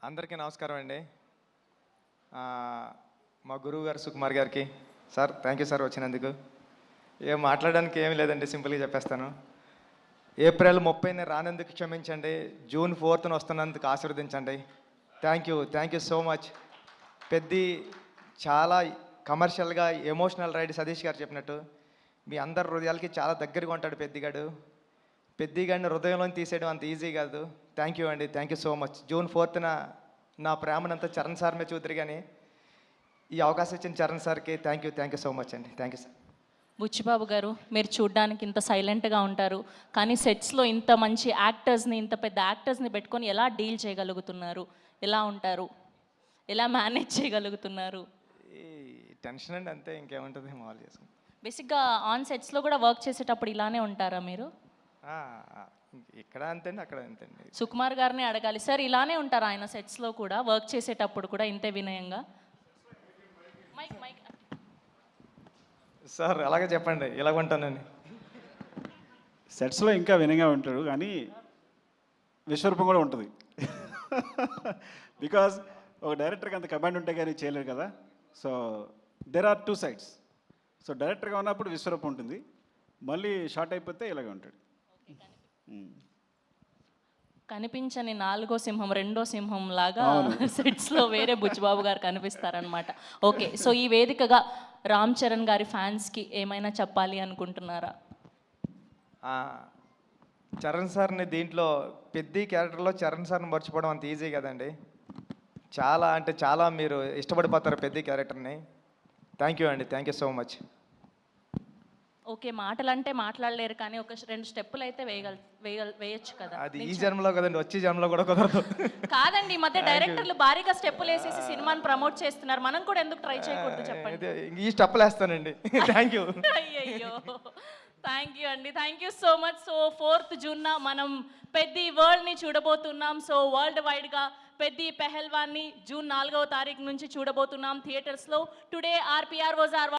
అందరికీ నమస్కారం అండి. మా గురువు గారు సుకుమార్ గారికి సార్ థ్యాంక్ యూ సార్ వచ్చినందుకు. ఏం మాట్లాడడానికి ఏమీ లేదండి, సింపుల్గా చెప్పేస్తాను. ఏప్రిల్ 30ని రానందుకు క్షమించండి, జూన్ 4న వస్తున్నందుకు ఆశీర్వదించండి. Thank you so much. Peddi చాలా కమర్షియల్గా ఎమోషనల్ రైడ్ సతీష్ గారు చెప్పినట్టు మీ అందరి హృదయాలకి చాలా దగ్గరగా ఉంటాడు పెద్దిగాడు. పెద్దిగాడిని హృదయంలో తీసేయడం అంత ఈజీ కాదు. Thank you so much. June 4న నా ప్రేమనంతా చరణ్ సార్ మీద చూద్దరు, కానీ ఈ అవకాశం ఇచ్చిన చరణ్ సార్కి థ్యాంక్ యూ సో మచ్ అండి. Thank you sir. బుచ్చిబాబు గారు, మీరు చూడ్డానికి ఇంత సైలెంట్గా ఉంటారు, కానీ సెట్స్లో ఇంత మంచి యాక్టర్స్ని, ఇంత పెద్ద యాక్టర్స్ని పెట్టుకొని ఎలా డీల్ చేయగలుగుతున్నారు? ఎలా ఉంటారు? ఎలా మేనేజ్ చేయగలుగుతున్నారు? ఈ టెన్షన్ అండి, అంతే, ఇంకేముంటుంది, మామూలు చేసుకుంటాం. బేసిక్గా ఆన్ సెట్స్లో కూడా వర్క్ చేసేటప్పుడు ఇలానే ఉంటారా మీరు? ఇక్కడ అంతేండి, అక్కడ అంతేండి. సుకుమార్ గారిని అడగాలి సార్, ఇలానే ఉంటారా ఆయన సెట్స్లో కూడా, వర్క్ చేసేటప్పుడు కూడా ఇంతే వినయంగా? మైక్ మైక్ సార్ అలాగే చెప్పండి, ఇలాగ ఉంటానని. సెట్స్లో ఇంకా వినయంగా ఉంటాడు, కానీ విశ్వరూపం కూడా ఉంటుంది. బికాజ్ ఒక డైరెక్టర్కి అంత కమాండ్ ఉంటే కానీ చేయలేరు కదా. So there are two sides. So డైరెక్టర్గా ఉన్నప్పుడు విశ్వరూపం ఉంటుంది, మళ్ళీ షార్ట్ అయిపోతే ఇలాగే ఉంటాడు. కనిపించని నాలుగో సింహం, రెండో సింహం లాగా సెట్స్లో వేరే బుచ్చిబాబు గారు కనిపిస్తారనమాట. ఓకే, సో ఈ వేదికగా రామ్ చరణ్ గారి ఫ్యాన్స్కి ఏమైనా చెప్పాలి అనుకుంటున్నారా? చరణ్ సార్ని దీంట్లో పెద్ద క్యారెక్టర్లో చరణ్ సార్ని మర్చిపోవడం అంత ఈజీ కదండి. చాలా అంటే చాలా మీరు ఇష్టపడిపోతారు పెద్ద క్యారెక్టర్ని. Thank you so much. Okay, మాటలంటే మాట్లాడలేరు, కానీ ఒక రెండు స్టెప్పులు అయితే వేయొచ్చు కదా. అది ఈ జన్మలో కదండి, వచ్చే జన్మలో కూడా కుదరదు. కాదండి, ఈ మధ్య డైరెక్టర్లు భారీగా స్టెప్పులు వేసేసి సినిమాని ప్రమోట్ చేస్తున్నారు, మనం కూడా ఎందుకు ట్రై చేయకూడదు చెప్పండి. ఈ స్టెప్పులు వేస్తానండి. Thank you. అయ్యయ్యో, థ్యాంక్ యూ అండి, thank you so much. So 4th జూన్న మనం పెద్ది వరల్డ్ని చూడబోతున్నాం. సో వరల్డ్ వైడ్గా పెద్ది పెహల్వాన్ని జూన్ 4వ తారీఖు నుంచి చూడబోతున్నాం థియేటర్స్లో. Today RPR was